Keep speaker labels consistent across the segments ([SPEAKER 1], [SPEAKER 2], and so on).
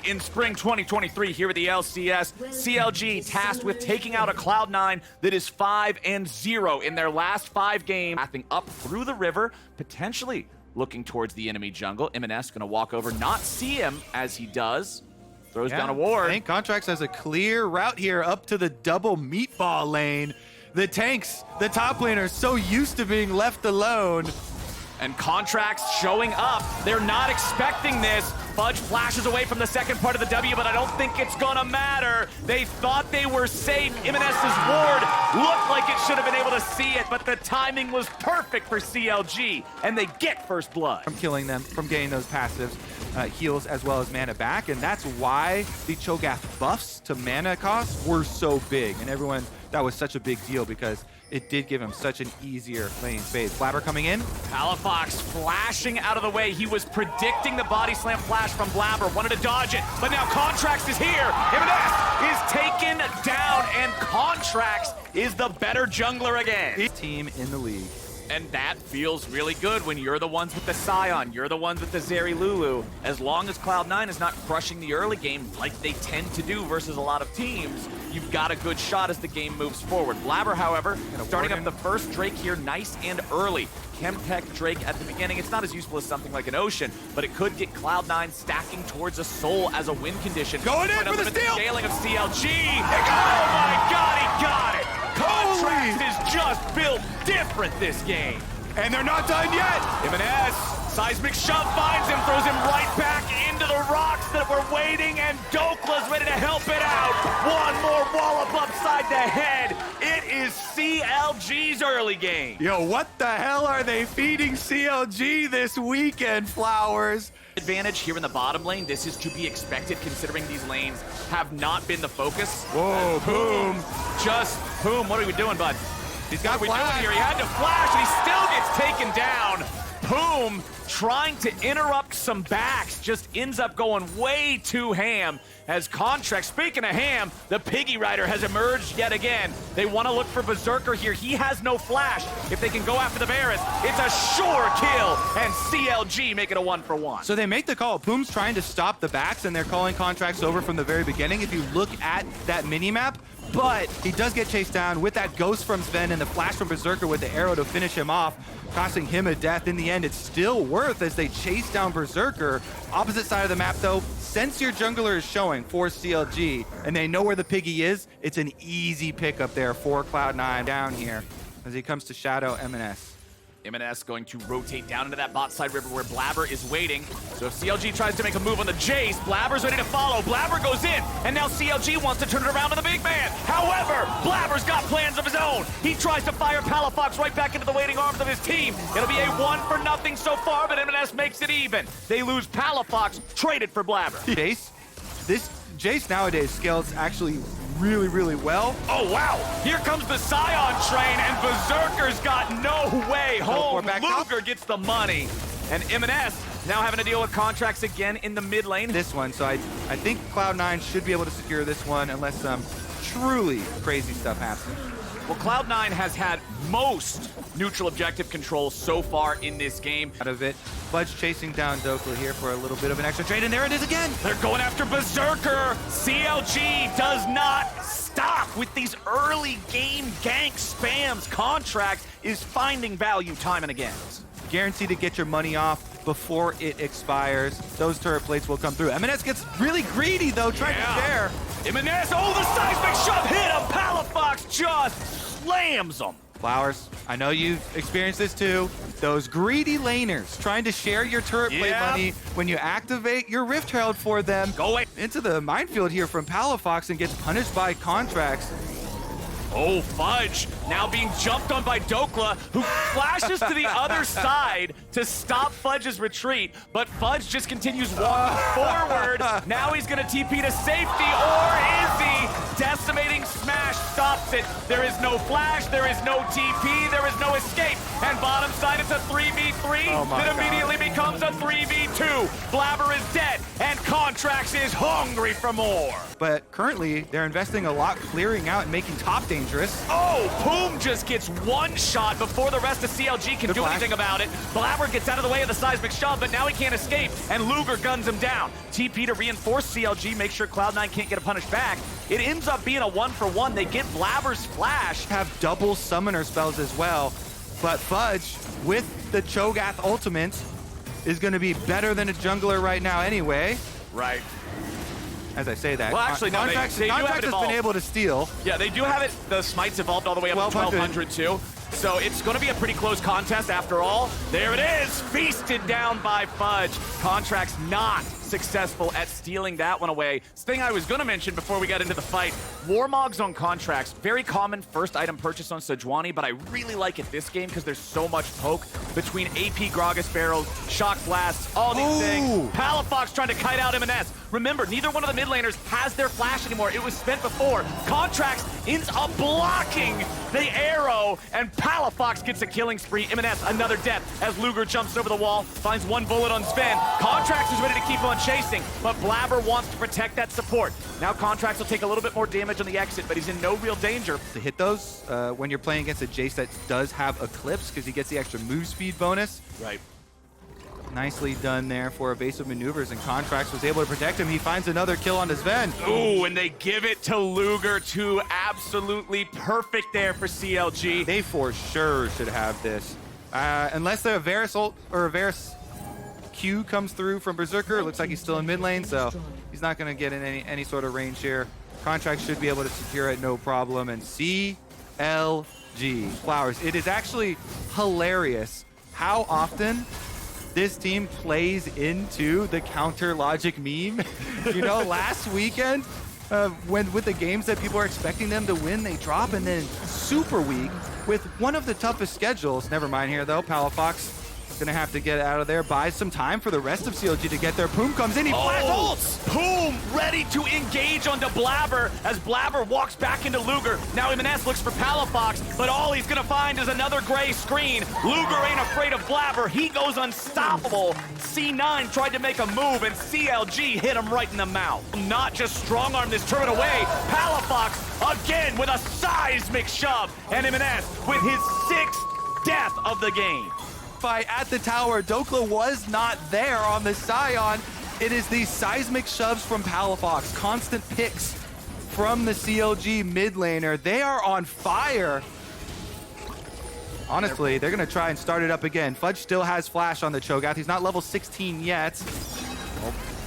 [SPEAKER 1] in spring 2023 here at the LCS. CLG tasked with taking out a Cloud9 that is 5-0 in their last 5 games. Pathing up through the river, potentially looking towards the enemy jungle. M&S gonna walk over, not see him as he does. Throws down a ward.
[SPEAKER 2] I think Contracts has a clear route here up to the double meatball lane. The tanks, the top laners, so used to being left alone.
[SPEAKER 1] And Contracts showing up. They're not expecting this. Fudge flashes away from the second part of the W, but I don't think it's gonna matter. They thought they were safe. M&S's ward looked like it should have been able to see it, but the timing was perfect for CLG, and they get first blood.
[SPEAKER 2] From killing them, from getting those passives, heals as well as mana back, and that's why the Cho'Gath buffs to mana cost were so big, and everyone, that was such a big deal because it did give him such an easier laning phase. Blabber coming in.
[SPEAKER 1] Palafox flashing out of the way. He was predicting the body slam flash from Blabber, wanted to dodge it, but now Contracts is here. M&S is taken down, and Contracts is the better jungler again.
[SPEAKER 2] Team in the league.
[SPEAKER 1] And that feels really good when you're the ones with the Scion, you're the ones with the Zeri Lulu. As long as Cloud9 is not crushing the early game like they tend to do versus a lot of teams, you've got a good shot as the game moves forward. Blabber, however, starting up the first Drake here nice and early. Chemtech Drake at the beginning. It's not as useful as something like an Ocean, but it could get Cloud9 stacking towards a Soul as a win condition.
[SPEAKER 2] Going in for the steal!
[SPEAKER 1] Scaling of CLG. Oh my god, he got it! Contracts is just built different this game.
[SPEAKER 2] And they're not done yet!
[SPEAKER 1] M&S, seismic shove finds him, throws him right back into the rocks that were waiting, and Dokla's ready to help it out. One more wallop upside the head. It is CLG's early game.
[SPEAKER 2] Yo, what the hell are they feeding CLG this weekend, Flowers?
[SPEAKER 1] Advantage here in the bottom lane. This is to be expected considering these lanes have not been the focus.
[SPEAKER 2] Whoa, boom.
[SPEAKER 1] Just boom. What are we doing, bud?
[SPEAKER 2] He's got
[SPEAKER 1] what are we doing here? He had to flash and he still gets taken down. Boom, trying to interrupt some backs, just ends up going way too ham as Contracts. Speaking of ham, the Piggy Rider has emerged yet again. They want to look for Berserker here. He has no flash. If they can go after the Varus, it's a sure kill, and CLG make it a 1-for-1.
[SPEAKER 2] So they make the call. Boom's trying to stop the backs, and they're calling Contracts over from the very beginning. If you look at that mini-map, but he does get chased down with that ghost from Sven and the flash from Berserker with the arrow to finish him off, costing him a death. In the end, it's still worth as they chase down Berserker. Opposite side of the map, though, since your jungler is showing for CLG and they know where the Piggy is, it's an easy pickup there for Cloud9 down here as he comes to shadow M&S.
[SPEAKER 1] M&S going to rotate down into that bot side river where Blabber is waiting. So if CLG tries to make a move on the Jace, Blabber's ready to follow. Blabber goes in, and now CLG wants to turn it around to the big man. However, Blabber's got plans of his own. He tries to fire Palafox right back into the waiting arms of his team. It'll be a 1-for-0 so far, but M&S makes it even. They lose Palafox, traded for Blabber.
[SPEAKER 2] Jace, this Jace nowadays scales actually really well.
[SPEAKER 1] Oh wow, here comes the Scion train, and Berserker's got no way home. Luger gets the money, and M&S now having to deal with Contracts again in the mid lane.
[SPEAKER 2] This one, so I think Cloud9 should be able to secure this one unless some truly crazy stuff happens.
[SPEAKER 1] Well, Cloud9 has had most neutral objective control so far in this game.
[SPEAKER 2] Out of it, Fudge chasing down Dokla here for a little bit of an extra trade, and there it is again!
[SPEAKER 1] They're going after Berserker! CLG does not stop with these early game gank spams. Contract is finding value time and again.
[SPEAKER 2] Guaranteed to get your money off before it expires. Those turret plates will come through. M&S gets really greedy though, trying to share.
[SPEAKER 1] M&S, oh, the seismic shove hit him! Palafox just slams him.
[SPEAKER 2] Flowers, I know you've experienced this too. Those greedy laners trying to share your turret plate money when you activate your Rift Herald for them.
[SPEAKER 1] Go away.
[SPEAKER 2] Into the minefield here from Palafox and gets punished by Contracts.
[SPEAKER 1] Oh, Fudge now being jumped on by Dokla, who flashes to the other side to stop Fudge's retreat, but Fudge just continues walking forward. Now he's going to TP to safety, or is he? Decimating smash stops it. There is no flash, there is no TP, there is no escape. And bottom side, it's a 3v3 that immediately becomes a 3v2. Blabber is dead. and Contracts is hungry for more.
[SPEAKER 2] But currently, they're investing a lot clearing out and making top dangerous.
[SPEAKER 1] Oh, Boom just gets one shot before the rest of CLG can do anything about it. Blabber gets out of the way of the seismic shove, but now he can't escape, and Luger guns him down. TP to reinforce CLG, make sure Cloud9 can't get a punish back. It ends up being a 1-for-1. They get Blabber's flash.
[SPEAKER 2] Have double summoner spells as well, but Fudge, with the Cho'Gath ultimate, is going to be better than a jungler right now anyway.
[SPEAKER 1] Right.
[SPEAKER 2] As I say that,
[SPEAKER 1] Well, actually, no,
[SPEAKER 2] Contracts
[SPEAKER 1] they do have it
[SPEAKER 2] has
[SPEAKER 1] evolved.
[SPEAKER 2] been able to steal.
[SPEAKER 1] Yeah, they do have it. The Smite's evolved all the way up to 1200 too. So it's going to be a pretty close contest after all. There it is, feasted down by Fudge. Contracts not successful at stealing that one away. Thing I was going to mention before we got into the fight, Warmogs on Contracts, very common first item purchase on Sejuani, but I really like it this game because there's so much poke between AP Gragas barrels, Shock Blasts, all these things. Palafox trying to kite out M&S. Remember, neither one of the mid laners has their flash anymore. It was spent before. Contracts ends up blocking the arrow, and Palafox gets a killing spree. M&S, another death as Luger jumps over the wall, finds one bullet on Sven. Contracts is ready to keep on chasing, but Blabber wants to protect that support. Now Contracts will take a little bit more damage on the exit, but he's in no real danger.
[SPEAKER 2] To hit those when you're playing against a Jace that does have Eclipse because he gets the extra move speed bonus.
[SPEAKER 1] Right.
[SPEAKER 2] Nicely done there for evasive maneuvers, and Contracts was able to protect him. He finds another kill on his Sven.
[SPEAKER 1] Ooh, and they give it to Luger too. Absolutely perfect there for CLG.
[SPEAKER 2] They for sure should have this. Unless the Varus ult or Varus Q comes through from Berserker. It looks like he's still in mid lane, so he's not going to get in any sort of range here. Contract should be able to secure it, no problem. And CLG Flowers. It is actually hilarious how often this team plays into the counter logic meme. You know, last weekend, with the games that people are expecting them to win, they drop, and then super weak with one of the toughest schedules. Never mind here, though. Palafox gonna have to get out of there, buy some time for the rest of CLG to get there. Poom comes in, he flash ults!
[SPEAKER 1] Poom ready to engage onto Blabber as Blabber walks back into Luger. Now M&S looks for Palafox, but all he's gonna find is another gray screen. Luger ain't afraid of Blabber. He goes unstoppable. C9 tried to make a move, and CLG hit him right in the mouth. Not just strong-arm this turret away. Palafox again with a seismic shove, and M&S with his 6th death of the game.
[SPEAKER 2] Fight at the tower. Dokla was not there on the Scion. It is these seismic shoves from Palafox, constant picks from the CLG mid laner. They are on fire. Honestly, they're gonna try and start it up again. Fudge still has flash on the Cho'Gath. He's not level 16 yet.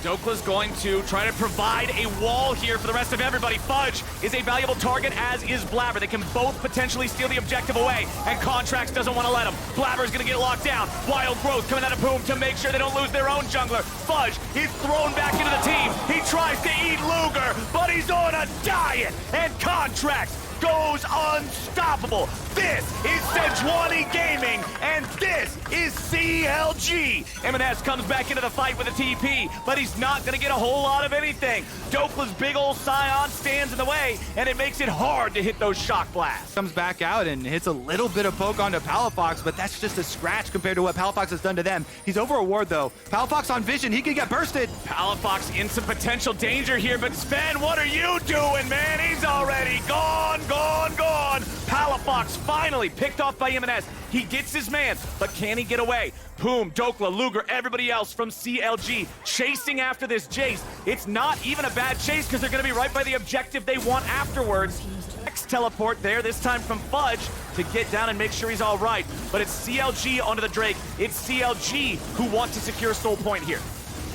[SPEAKER 1] Dokla's going to try to provide a wall here for the rest of everybody. Fudge is a valuable target, as is Blabber. They can both potentially steal the objective away, and Contracts doesn't want to let him. Blabber's going to get locked down. Wild Growth coming out of Boom to make sure they don't lose their own jungler. Fudge, he's thrown back into the team. He tries to eat Luger, but he's on a diet, and Contracts goes unstoppable. This is Sejuani Gaming, and this is CLG. M&S comes back into the fight with a TP, but he's not going to get a whole lot of anything. Dokla's big old Scion stands in the way, and it makes it hard to hit those shock blasts.
[SPEAKER 2] Comes back out and hits a little bit of poke onto Palafox, but that's just a scratch compared to what Palafox has done to them. He's over a ward, though. Palafox on vision. He can get bursted.
[SPEAKER 1] Palafox in some potential danger here, but Sven, what are you doing, man? He's already gone. Palafox finally picked off by M&S. He gets his man, but can he get away? Boom, Dokla, Luger, everybody else from CLG chasing after this Jace. It's not even a bad chase because they're going to be right by the objective they want afterwards. Next teleport there, this time from Fudge to get down and make sure he's all right. But it's CLG onto the Drake. It's CLG who want to secure Soul Point here.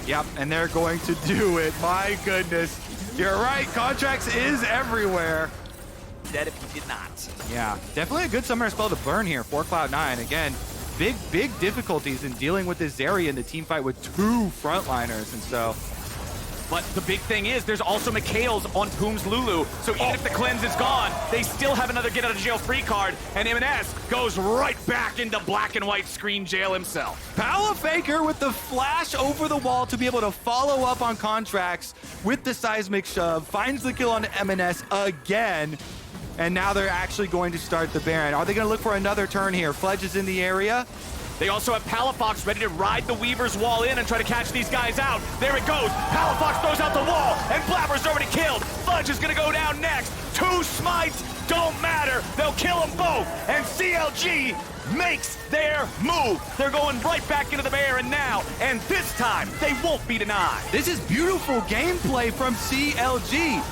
[SPEAKER 2] Yep, and they're going to do it. My goodness. You're right, Contracts is everywhere.
[SPEAKER 1] Dead if he did not.
[SPEAKER 2] Yeah, definitely a good summoner spell to burn here for Cloud9. Again, big difficulties in dealing with this Zeri in the team fight with 2 frontliners, and so...
[SPEAKER 1] But the big thing is, there's also Mikhail's on Poom's Lulu, so even if the cleanse is gone, they still have another get out of jail free card, and M&S goes right back into black and white screen jail himself.
[SPEAKER 2] Palafaker with the flash over the wall to be able to follow up on Contracts with the seismic shove, finds the kill on M&S again, and now they're actually going to start the Baron. Are they going to look for another turn here? Fudge is in the area.
[SPEAKER 1] They also have Palafox ready to ride the Weaver's wall in and try to catch these guys out. There it goes. Palafox throws out the wall, and Blabber's already killed. Fudge is going to go down next. 2 smites don't matter. They'll kill them both. And CLG makes their move. They're going right back into the bear, and this time, they won't be denied.
[SPEAKER 2] This is beautiful gameplay from CLG.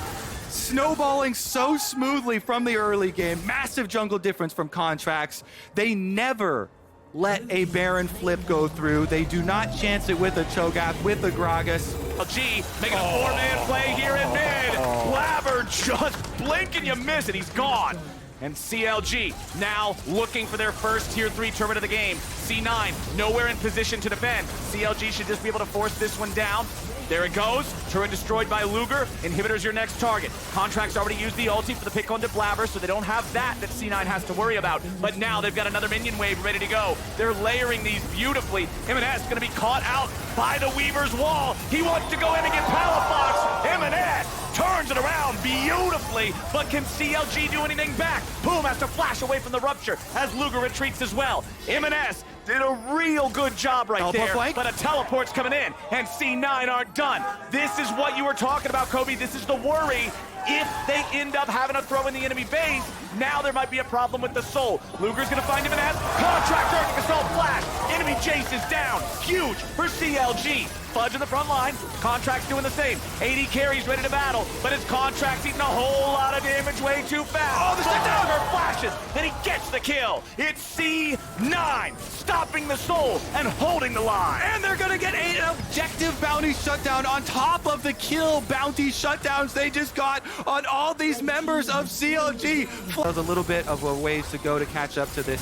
[SPEAKER 2] Snowballing so smoothly from the early game. Massive jungle difference from Contracts. They never let a Baron flip go through. They do not chance it with a Cho'Gath, with a Gragas.
[SPEAKER 1] G making a 4-man play here in mid. Blabber just blink and you miss it. He's gone. And CLG now looking for their first Tier 3 tournament of the game. C9 nowhere in position to defend. CLG should just be able to force this one down. There it goes. Turret destroyed by Luger. Inhibitor's your next target. Contracts already used the ulti for the pick onto Blabber, so they don't have that C9 has to worry about. But now they've got another minion wave ready to go. They're layering these beautifully. M&S going to be caught out by the Weaver's wall. He wants to go in and get Palafox. M&S turns it around beautifully, but can CLG do anything back? Boom has to flash away from the rupture as Luger retreats as well. M&S did a real good job right there, but a teleport's coming in, and C9 aren't done. This is what you were talking about, Kobe. This is the worry. If they end up having to throw in the enemy base, now there might be a problem with the soul. Luger's gonna find him in that. Contract Arctic Assault Flash. Enemy Jace is down. Huge for CLG. Fudge in the front line. Contract's doing the same. AD carries ready to battle, but his Contract's eating a whole lot of damage way too fast. Oh, the Luger flashes, and he gets the kill. It's C9 stopping the soul and holding the line.
[SPEAKER 2] And they're gonna get an objective bounty shutdown on top of the kill bounty shutdowns they just got on all these members of CLG. There's a little bit of a ways to go to catch up to this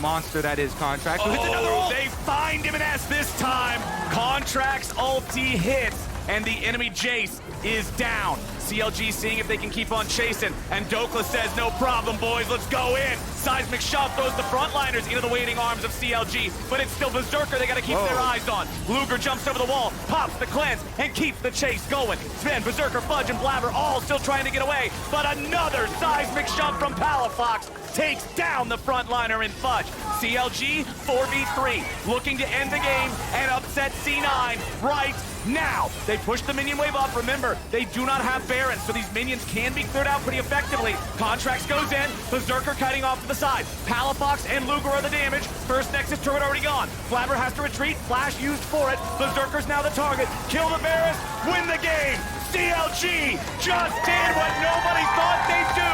[SPEAKER 2] monster that is Contract.
[SPEAKER 1] Oh, they find him in S this time. Contract's ulti hits, and the enemy Jace is down. CLG seeing if they can keep on chasing, and Dokla says, no problem, boys, let's go in. Seismic Shove throws the frontliners into the waiting arms of CLG, but it's still Berserker they gotta keep their eyes on. Luger jumps over the wall, pops the cleanse, and keeps the chase going. Sven, Berserker, Fudge, and Blabber all still trying to get away, but another Seismic Shove from Palafox takes down the frontliner in Fudge. CLG 4v3, looking to end the game and upset C9 right now. They push the minion wave up. Remember, they do not have Baron, so these minions can be cleared out pretty effectively. Contracts goes in, Berserker cutting off to the side. Palafox and Luger are the damage. First Nexus turret already gone. Blabber has to retreat, flash used for it. Berserker's now the target. Kill the Varus, win the game. CLG just did what nobody thought they'd do.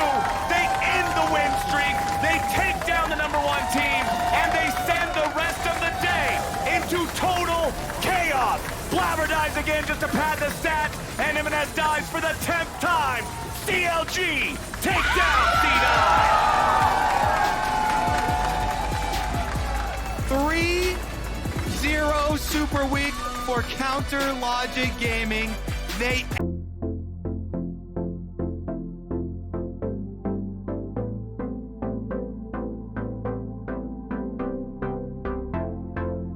[SPEAKER 1] They end the win streak, they take down the #1 team, and they send the rest of the day into total chaos. Blabber dies again just to pad the stats, and M&S dies for the 10th time. CLG take down C9.
[SPEAKER 2] 3-0 Super Week for Counter Logic Gaming. They